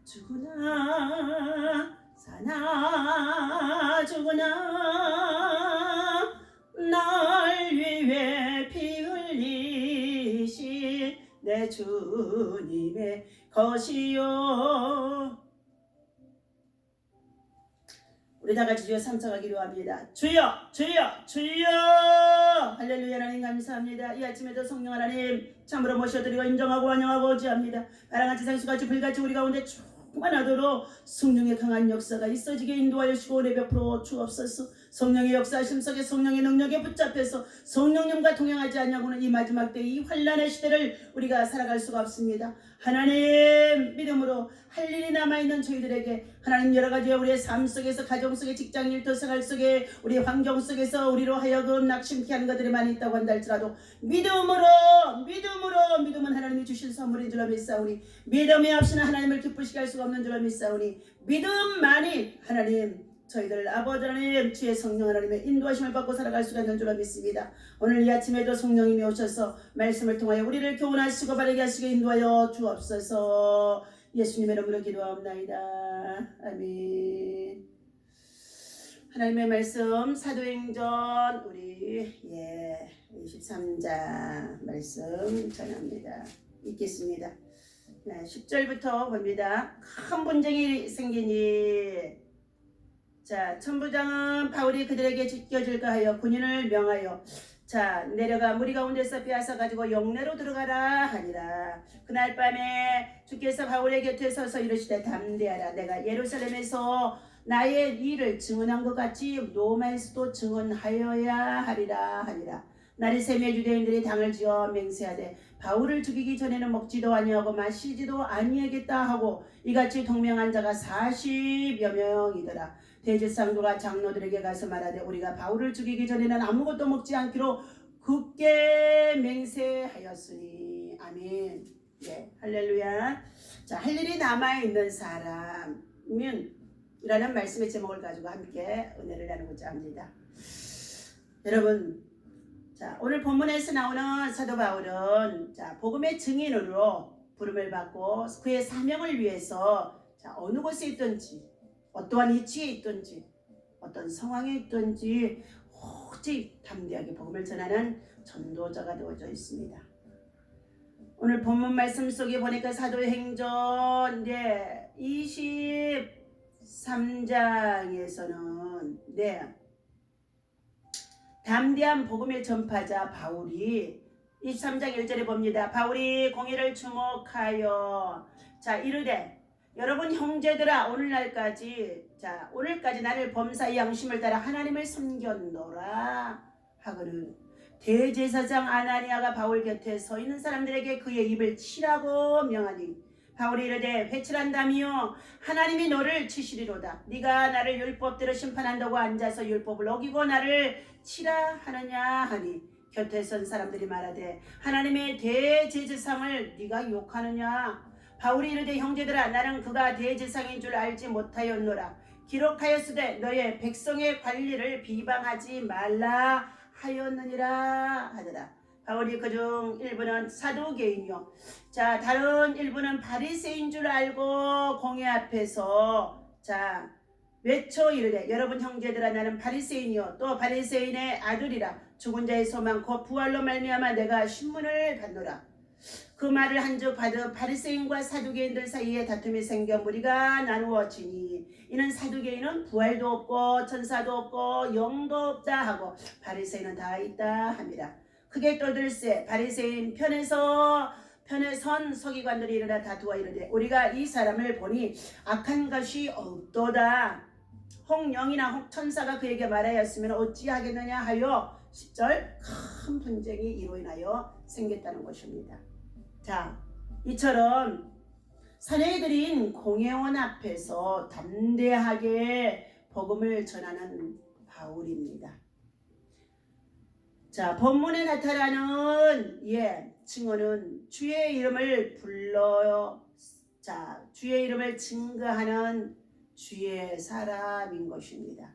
죽으나 사나 죽으나 날 위해 피 흘리신 내 주님의 것이요. 우리 다같이 주여 삼창하 기도합니다. 주여 주여 주여. 할렐루야. 하나님 감사합니다. 이 아침에도 성령 하나님 참으로 모셔드리고 인정하고 환영하고 어지합니다. 바람같이 생수같이 불같이 우리 가운데 충만하도록 성령의 강한 역사가 있어지게 인도하여 주시고 은혜 베풀어 주옵소서. 성령의 역사하심 속에 성령의 능력에 붙잡혀서 성령님과 동행하지 않냐고는 이 마지막 때 이 환난의 시대를 우리가 살아갈 수가 없습니다. 하나님 믿음으로 할 일이 남아있는 저희들에게 하나님 여러가지 우리의 삶 속에서 가정 속에 직장 일터 생활 속에 우리 환경 속에서 우리로 하여금 낙심케 하는 것들이 많이 있다고 한다 할지라도 믿음은 하나님이 주신 선물인 줄로 믿사오니 믿음이 없이는 하나님을 기쁘시게 할 수가 없는 줄로 믿사오니 믿음만이 하나님 저희들 아버지 하나님 주의 성령 하나님의 인도하심을 받고 살아갈 수가 있는 줄로 믿습니다. 오늘 이 아침에도 성령님이 오셔서 말씀을 통하여 우리를 교훈하시고 바르게 하시게 인도하여 주옵소서. 예수님의 이름으로 기도하옵나이다. 아멘. 하나님의 말씀 사도행전 우리 23장 말씀 전합니다. 읽겠습니다. 10절부터 봅니다. 큰 분쟁이 생기니 자 천부장은 바울이 그들에게 지켜줄까 하여 군인을 명하여 자 내려가 무리 가운데서 빼앗아 가지고 영내로 들어가라 하니라. 그날 밤에 주께서 바울의 곁에 서서 이르시되 담대하라. 내가 예루살렘에서 나의 일을 증언한 것 같이 로마에서도 증언하여야 하리라 하니라. 날이 새며 유대인들이 당을 지어 맹세하되 바울을 죽이기 전에는 먹지도 아니하고 마시지도 아니하겠다 하고 이같이 동명한 자가 40여 명이더라. 대제사장들과 장로들에게 가서 말하되 우리가 바울을 죽이기 전에는 아무것도 먹지 않기로 굳게 맹세하였으니. 아멘. 네, 할렐루야. 자, 할 일이 남아있는 사람은 이라는 말씀의 제목을 가지고 함께 은혜를 나누고자 합니다. 여러분, 자, 오늘 본문에서 나오는 사도 바울은 자, 복음의 증인으로 부름을 받고 그의 사명을 위해서 자, 어느 곳에 있든지 어떠한 위치에 있든지 어떤 상황에 있든지 오직 담대하게 복음을 전하는 전도자가 되어져 있습니다. 오늘 본문 말씀 속에 보니까 사도행전 23장에서는 담대한 복음의 전파자 바울이 23장 1절에 봅니다. 바울이 공의를 주목하여 자 이르되 여러분 형제들아 오늘까지 나를 범사의 양심을 따라 하나님을 섬겼노라 하거늘 대제사장 아나니아가 바울 곁에 서 있는 사람들에게 그의 입을 치라고 명하니 바울이 이르되 회칠한다미요 하나님이 너를 치시리로다. 네가 나를 율법대로 심판한다고 앉아서 율법을 어기고 나를 치라 하느냐 하니 곁에 선 사람들이 말하되 하나님의 대제사장을 네가 욕하느냐. 바울이 이르되 형제들아 나는 그가 대제사장인 줄 알지 못하였노라. 기록하였으되 너의 백성의 관리를 비방하지 말라 하였느니라 하더라. 바울이 그중 일부는 사두개인이요 자 다른 일부는 바리새인 줄 알고 공회 앞에서 자 외쳐 이르되 여러분 형제들아 나는 바리새인이요 또 바리새인의 아들이라. 죽은 자의 소망 곧 부활로 말미암아 내가 신문을 받노라. 그 말을 한즉 받은 바리새인과 사두개인들 사이에 다툼이 생겨 무리가 나누어지니 이는 사두개인은 부활도 없고 천사도 없고 영도 없다 하고 바리새인은 다 있다 함이라. 크게 떠들세 바리새인 편에 선 서기관들이 일어나 다투어 이르되 우리가 이 사람을 보니 악한 것이 없도다. 혹 영이나 혹 천사가 그에게 말하였으면 어찌하겠느냐 하여 10절 큰 분쟁이 이로 인하여 생겼다는 것입니다. 자, 이처럼 사내들인 공회원 앞에서 담대하게 복음을 전하는 바울입니다. 자, 본문에 나타나는 증언은 주의 이름을 불러요. 자, 주의 이름을 증거하는 주의 사람인 것입니다.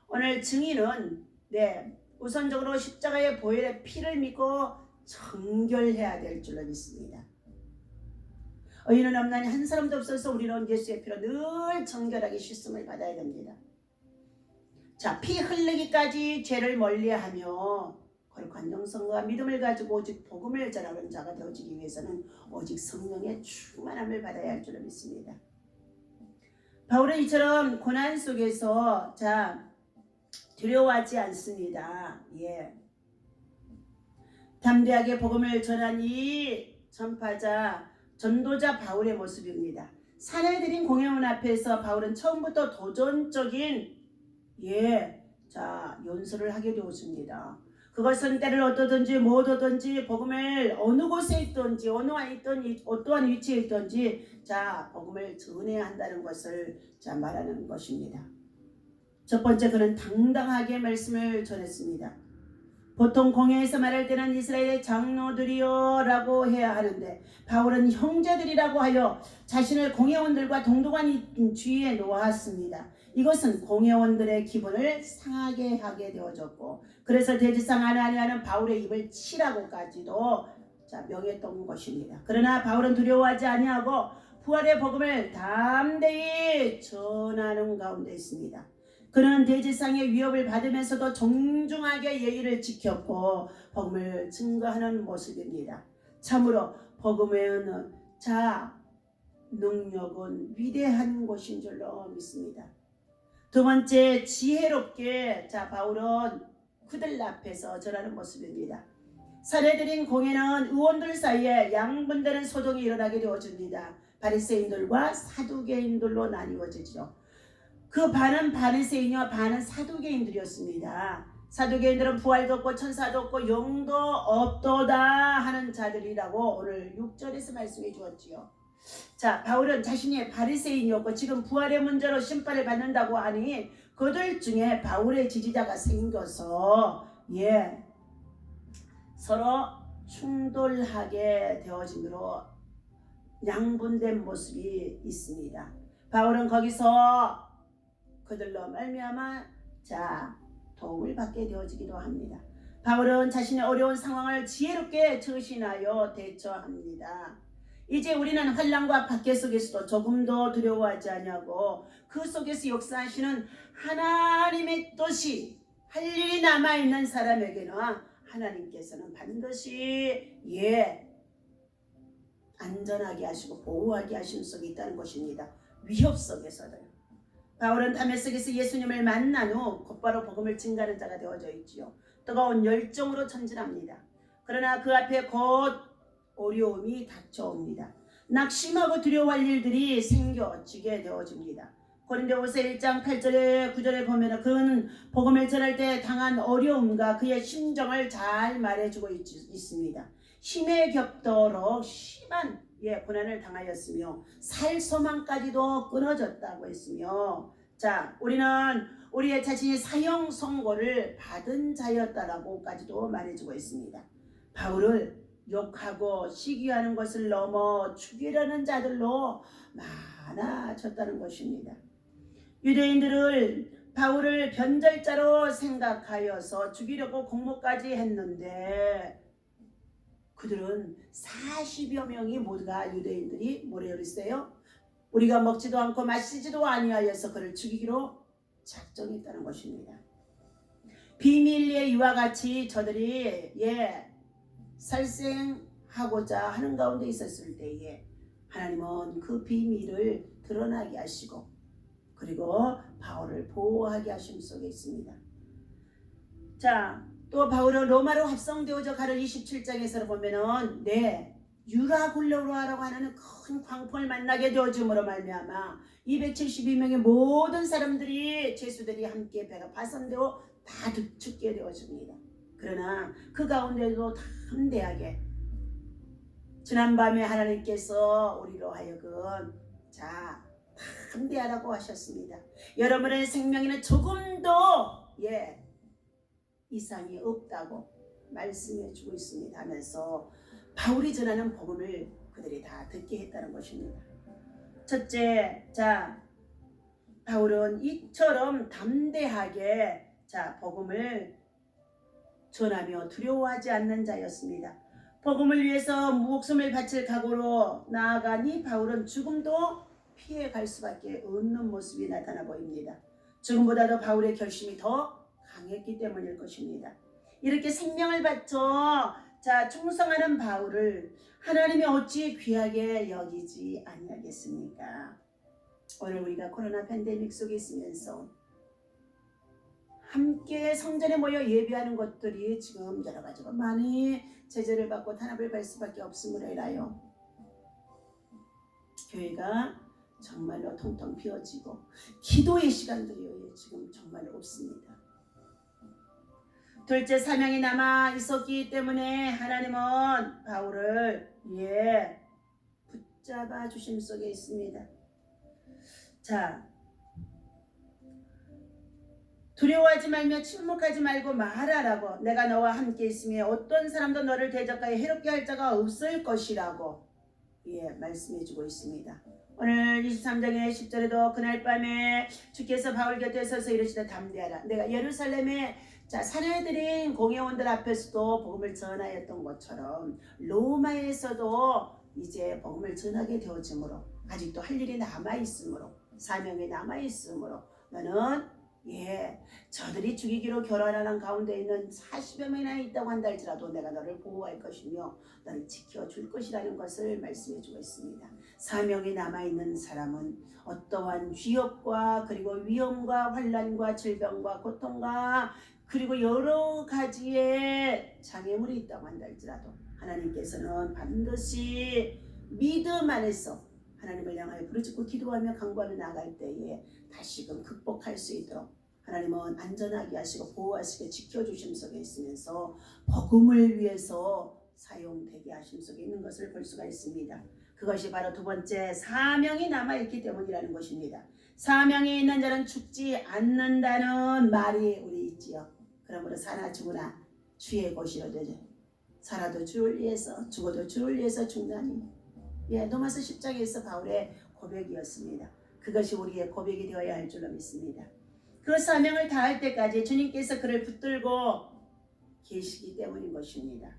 오늘 증인은 우선적으로 십자가의 보혈의 피를 믿고 정결해야 될 줄로 믿습니다. 의인은 없나니 한 사람도 없어서 우리는 예수의 피로 늘 정결하게 씻음을 받아야 됩니다. 자, 피 흘리기까지 죄를 멀리하며 거룩한 영성과 믿음을 가지고 오직 복음을 전하는 자가 되어지기 위해서는 오직 성령의 충만함을 받아야 할 줄을 믿습니다. 바울은 이처럼 고난 속에서 두려워하지 않습니다. 담대하게 복음을 전한 이 전파자, 전도자 바울의 모습입니다. 사내들인 공회원 앞에서 바울은 처음부터 도전적인 연설을 하게 되었습니다. 그것은 때를 어떠든지 뭐든지 복음을 어느 곳에 있든지 어떠한 위치에 있든지 복음을 전해야 한다는 것을 말하는 것입니다. 첫 번째, 그는 당당하게 말씀을 전했습니다. 보통 공회에서 말할 때는 이스라엘의 장로들이여 라고 해야 하는데 바울은 형제들이라고 하여 자신을 공회원들과 동등한 주위에 놓았습니다. 이것은 공회원들의 기분을 상하게 하게 되어졌고 그래서 대지상 아나니아는 바울의 입을 치라고까지도 명했던 것입니다. 그러나 바울은 두려워하지 아니하고 부활의 복음을 담대히 전하는 가운데 있습니다. 그는 대지상의 위협을 받으면서도 정중하게 예의를 지켰고 복음을 증거하는 모습입니다. 참으로 복음에는 능력은 위대한 것인 줄로 믿습니다. 두 번째, 지혜롭게 바울은 그들 앞에서 전하는 모습입니다. 사례들인 공회는 의원들 사이에 양분되는 소동이 일어나게 되어집니다. 바리새인들과 사두개인들로 나뉘어지죠. 그 반은 바리새인이와 반은 사두개인들이었습니다. 사두개인들은 부활도 없고 천사도 없고 영도 없도다 하는 자들이라고 오늘 6절에서 말씀해 주었지요. 바울은 자신이 바리새인이었고 지금 부활의 문제로 심판을 받는다고 하니 그들 중에 바울의 지지자가 생겨서 서로 충돌하게 되어짐으로 양분된 모습이 있습니다. 바울은 거기서 그들로 말미암아 도움을 받게 되어지기도 합니다. 바울은 자신의 어려운 상황을 지혜롭게 처신하여 대처합니다. 이제 우리는 환난과 박해 속에서도 조금도 두려워하지 아니하고 그 속에서 역사하시는 하나님의 뜻이 할 일이 남아있는 사람에게는 하나님께서는 반드시 안전하게 하시고 보호하게 하시는 속에 있다는 것입니다. 위협 속에서도요. 바울은 다메섹에서 예수님을 만난 후 곧바로 복음을 증가하는 자가 되어져 있지요. 뜨거운 열정으로 전진합니다. 그러나 그 앞에 곧 어려움이 닥쳐옵니다. 낙심하고 두려워할 일들이 생겨지게 되어집니다. 고린도후서 1장 8절에 9절에 보면 그는 복음을 전할 때 당한 어려움과 그의 심정을 잘 말해주고 있습니다. 힘에 겹도록 심한 고난을 당하였으며 살 소망까지도 끊어졌다고 했으며 우리는 우리의 자신이 사형 선고를 받은 자였다라고까지도 말해주고 있습니다. 바울을 욕하고 시기하는 것을 넘어 죽이려는 자들로 많아졌다는 것입니다. 유대인들을 바울을 변절자로 생각하여서 죽이려고 공모까지 했는데 그들은 40여 명이 모두가 유대인들이 뭐래요 그랬어요? 우리가 먹지도 않고 마시지도 아니하여서 그를 죽이기로 작정했다는 것입니다. 비밀리에 이와 같이 저들이 살생하고자 하는 가운데 있었을 때에 하나님은 그 비밀을 드러나게 하시고 그리고 바울을 보호하게 하심 속에 있습니다. 또 바울은 로마로 합성되어져 가는 27장에서 보면은 유라굴로라고 하는 큰 광풍을 만나게 되어줌으로 말미암아 272명의 모든 사람들이 죄수들이 함께 배가 파손되어 다 죽게 되어집니다. 그러나 그 가운데도 담대하게 지난밤에 하나님께서 우리로 하여금 담대하라고 하셨습니다. 여러분의 생명에는 조금도 이상이 없다고 말씀해 주고 있습니다 하면서 바울이 전하는 복음을 그들이 다 듣게 했다는 것입니다. 첫째, 바울은 이처럼 담대하게 복음을 전하며 두려워하지 않는 자였습니다. 복음을 위해서 목숨을 바칠 각오로 나아가니 바울은 죽음도 피해갈 수밖에 없는 모습이 나타나 보입니다. 죽음보다도 바울의 결심이 더 강했기 때문일 것입니다. 이렇게 생명을 바쳐 충성하는 바울을 하나님이 어찌 귀하게 여기지 아니하겠습니까? 오늘 우리가 코로나 팬데믹 속에 있으면서 함께 성전에 모여 예배하는 것들이 지금 여러 가지로 많이 제재를 받고 탄압을 받을 수밖에 없음으로 인하여 교회가 정말로 텅텅 비어지고 기도의 시간들이 지금 정말로 없습니다. 둘째, 사명이 남아 있었기 때문에 하나님은 바울을 붙잡아 주심 속에 있습니다. 두려워하지 말며 침묵하지 말고 말하라고. 내가 너와 함께 있으며 어떤 사람도 너를 대적하여 해롭게 할 자가 없을 것이라고 말씀해주고 있습니다. 오늘 23장의 10절에도 그날 밤에 주께서 바울 곁에 서서 이르시되 담대하라. 내가 예루살렘에 사내들인 공회원들 앞에서도 복음을 전하였던 것처럼 로마에서도 이제 복음을 전하게 되어지므로 아직도 할 일이 남아있으므로 사명이 남아있으므로 너는 저들이 죽이기로 결혼하는 가운데 있는 40여 명이나 있다고 한다 할지라도 내가 너를 보호할 것이며 너를 지켜줄 것이라는 것을 말씀해주고 있습니다. 사명이 남아있는 사람은 어떠한 위협과 그리고 위험과 환난과 질병과 고통과 그리고 여러 가지의 장애물이 있다고 한다 할지라도 하나님께서는 반드시 믿음 안에서 하나님을 향하여 부르짖고 기도하며 간구하며 나아갈 때에 다시금 극복할 수 있도록 하나님은 안전하게 하시고 보호하시고 지켜주심 속에 있으면서 복음을 위해서 사용되게 하심 속에 있는 것을 볼 수가 있습니다. 그것이 바로 두 번째, 사명이 남아있기 때문이라는 것입니다. 사명이 있는 자는 죽지 않는다는 말이 우리 있지요. 그러므로 사나 죽으나 주의 것이로 되죠. 살아도 주를 위해서 죽어도 주를 위해서 죽나니. 로마서 10장에서 바울의 고백이었습니다. 그것이 우리의 고백이 되어야 할 줄로 믿습니다. 그 사명을 다할 때까지 주님께서 그를 붙들고 계시기 때문인 것입니다.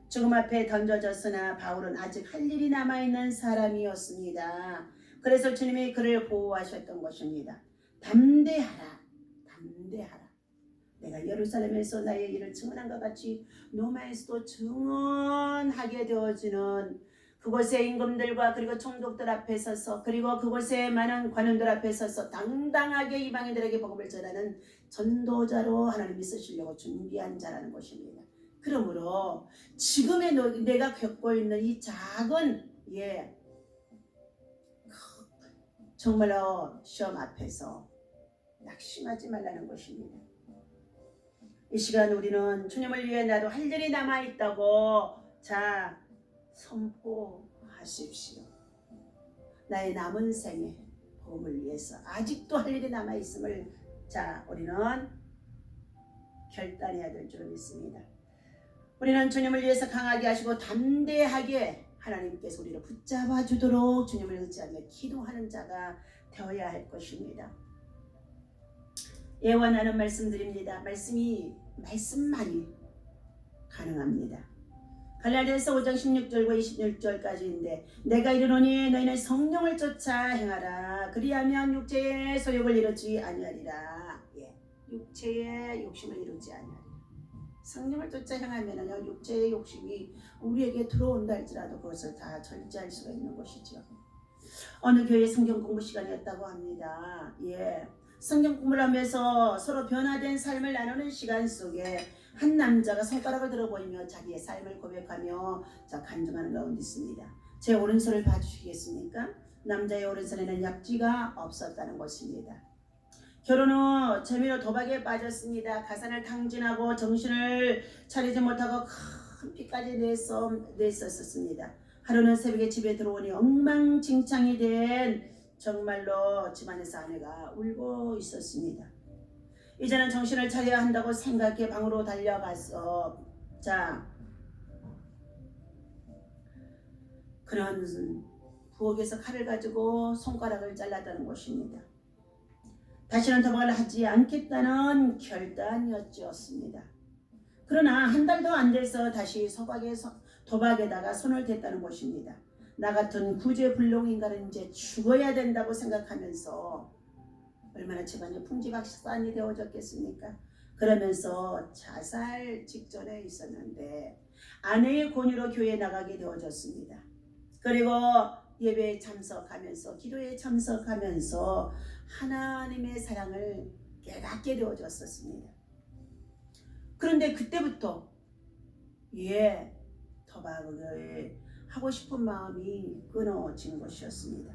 죽음 앞에 던져졌으나 바울은 아직 할 일이 남아있는 사람이었습니다. 그래서 주님이 그를 보호하셨던 것입니다. 담대하라. 내가 예루살렘에서 나의 일을 증언한 것 같이 로마에서도 증언하게 되어지는 그곳의 임금들과 그리고 총독들 앞에 서서 그리고 그곳의 많은 관원들 앞에 서서 당당하게 이방인들에게 복음을 전하는 전도자로 하나님이 쓰시려고 준비한 자라는 것입니다. 그러므로 지금의 내가 겪고 있는 이 작은 정말로 시험 앞에서 낙심하지 말라는 것입니다. 이 시간 우리는 주님을 위해 나도 할 일이 남아있다고 선포하십시오. 나의 남은 생에 복음을 위해서 아직도 할 일이 남아있음을 우리는 결단해야 될 줄 믿습니다. 우리는 주님을 위해서 강하게 하시고 담대하게 하나님께서 우리를 붙잡아 주도록 주님을 의지하며 기도하는 자가 되어야 할 것입니다. 예언하는 말씀드립니다. 말씀만이 가능합니다. 갈라디아서 5장 16절과 26절까지인데 내가 이르노니 너희는 성령을 쫓아 행하라. 그리하면 육체의 소욕을 이루지 아니하리라. 육체의 욕심을 이루지 아니하리라. 성령을 쫓아 행하면 육체의 욕심이 우리에게 들어온다 할지라도 그것을 다 절제할 수가 있는 것이죠. 어느 교회 성경 공부 시간이었다고 합니다. 성경 공부를 하면서 서로 변화된 삶을 나누는 시간 속에 한 남자가 손가락을 들어 보이며 자기의 삶을 고백하며 간증하는 가운데 있습니다. 제 오른손을 봐주시겠습니까? 남자의 오른손에는 약지가 없었다는 것입니다. 결혼 후 재미로 도박에 빠졌습니다. 가산을 탕진하고 정신을 차리지 못하고 큰 피까지 냈었습니다. 하루는 새벽에 집에 들어오니 엉망진창이 된 정말로 집안에서 아내가 울고 있었습니다. 이제는 정신을 차려야 한다고 생각해 방으로 달려가서 그런 부엌에서 칼을 가지고 손가락을 잘랐다는 것입니다. 다시는 도박을 하지 않겠다는 결단이었습니다. 그러나 한 달도 안 돼서 다시 도박에다가 손을 댔다는 것입니다. 나 같은 구제불능 인간은 이제 죽어야 된다고 생각하면서 얼마나 집안이 풍지박산이 되어졌겠습니까? 그러면서 자살 직전에 있었는데 아내의 권유로 교회에 나가게 되어졌습니다. 그리고 예배에 참석하면서 기도에 참석하면서 하나님의 사랑을 깨닫게 되어졌었습니다. 그런데 그때부터 도박을 하고 싶은 마음이 끊어진 것이었습니다.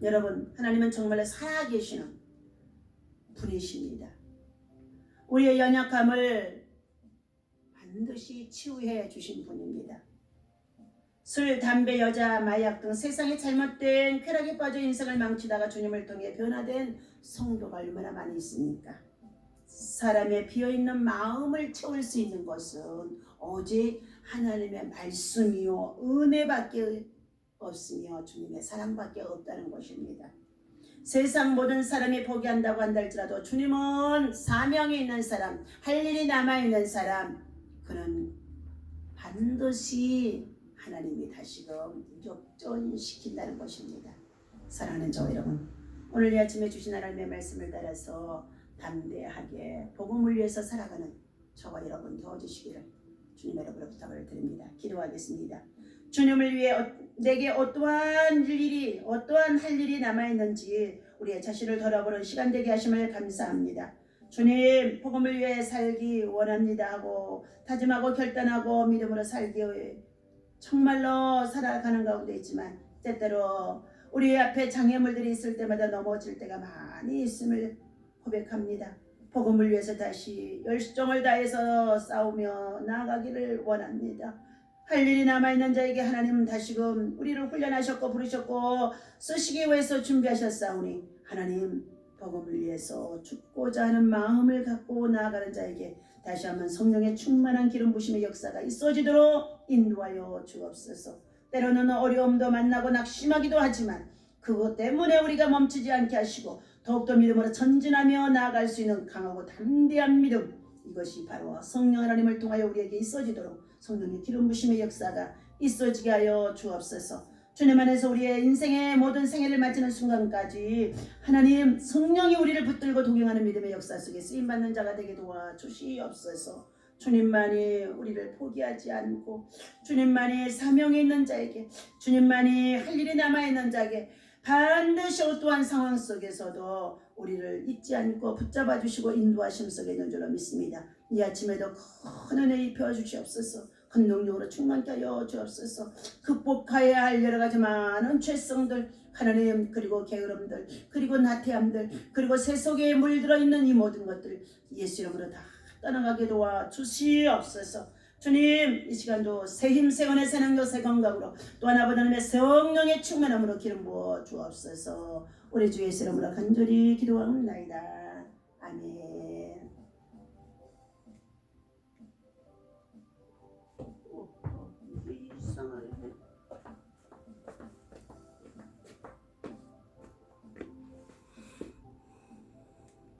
여러분, 하나님은 정말로 살아계시는 분이십니다. 우리의 연약함을 반드시 치유해 주신 분입니다. 술, 담배, 여자, 마약 등 세상의 잘못된 쾌락에 빠져 인생을 망치다가 주님을 통해 변화된 성도가 얼마나 많이 있습니까? 사람의 비어있는 마음을 채울 수 있는 것은 오직 하나님의 말씀이요 은혜밖에 없으며 주님의 사랑밖에 없다는 것입니다. 세상 모든 사람이 포기한다고 한달지라도 주님은 사명이 있는 사람, 할 일이 남아있는 사람, 그는 반드시 하나님이 다시금 역전시킨다는 것입니다. 사랑하는 저 여러분, 오늘 이 아침에 주신 하나님의 말씀을 따라서 담대하게 복음을 위해서 살아가는 저와 여러분 되어주시기를 주님 여러분의 부탁을 드립니다. 기도하겠습니다. 주님을 위해 내게 어떠한 할 일이 남아있는지 우리의 자신을 돌아보는 시간 되게 하심을 감사합니다. 주님, 복음을 위해 살기 원합니다 하고 다짐하고 결단하고 믿음으로 살기 위해 정말로 살아가는 가운데 있지만 때때로 우리 앞에 장애물들이 있을 때마다 넘어질 때가 많이 있음을 고백합니다. 복음을 위해서 다시 열정을 다해서 싸우며 나아가기를 원합니다. 할 일이 남아있는 자에게 하나님은 다시금 우리를 훈련하셨고 부르셨고 쓰시기 위해서 준비하셨사오니 하나님, 복음을 위해서 죽고자 하는 마음을 갖고 나아가는 자에게 다시 한번 성령의 충만한 기름 부심의 역사가 있어지도록 인도하여 주옵소서. 때로는 어려움도 만나고 낙심하기도 하지만 그것 때문에 우리가 멈추지 않게 하시고 더욱더 믿음으로 전진하며 나아갈 수 있는 강하고 담대한 믿음, 이것이 바로 성령 하나님을 통하여 우리에게 있어지도록 성령의 기름 부심의 역사가 있어지게 하여 주옵소서. 주님 안에서 우리의 인생의 모든 생애를 마치는 순간까지 하나님 성령이 우리를 붙들고 동행하는 믿음의 역사 속에 쓰임받는 자가 되게 도와주시옵소서. 주님만이 우리를 포기하지 않고 주님만이 사명이 있는 자에게, 주님만이 할 일이 남아있는 자에게 반드시 어떠한 상황 속에서도 우리를 잊지 않고 붙잡아 주시고 인도하심 속에 있는 줄로 믿습니다. 이 아침에도 큰 은혜 입혀 주시옵소서. 큰 능력으로 충만케 하여 주옵소서. 극복해야 할 여러 가지 많은 죄성들, 하나님, 그리고 게으름들, 그리고 나태함들, 그리고 세속에 물들어 있는 이 모든 것들 예수 이름으로 다 떠나가게 도와 주시옵소서. 주님, 이 시간도 새 힘, 새 은혜, 새 능력, 새 건강으로 또 하나보다 하나님의 성령의 충만함으로 기름 부어 주옵소서. 우리 주 예수 이름으로 간절히 기도하옵나이다. 아멘.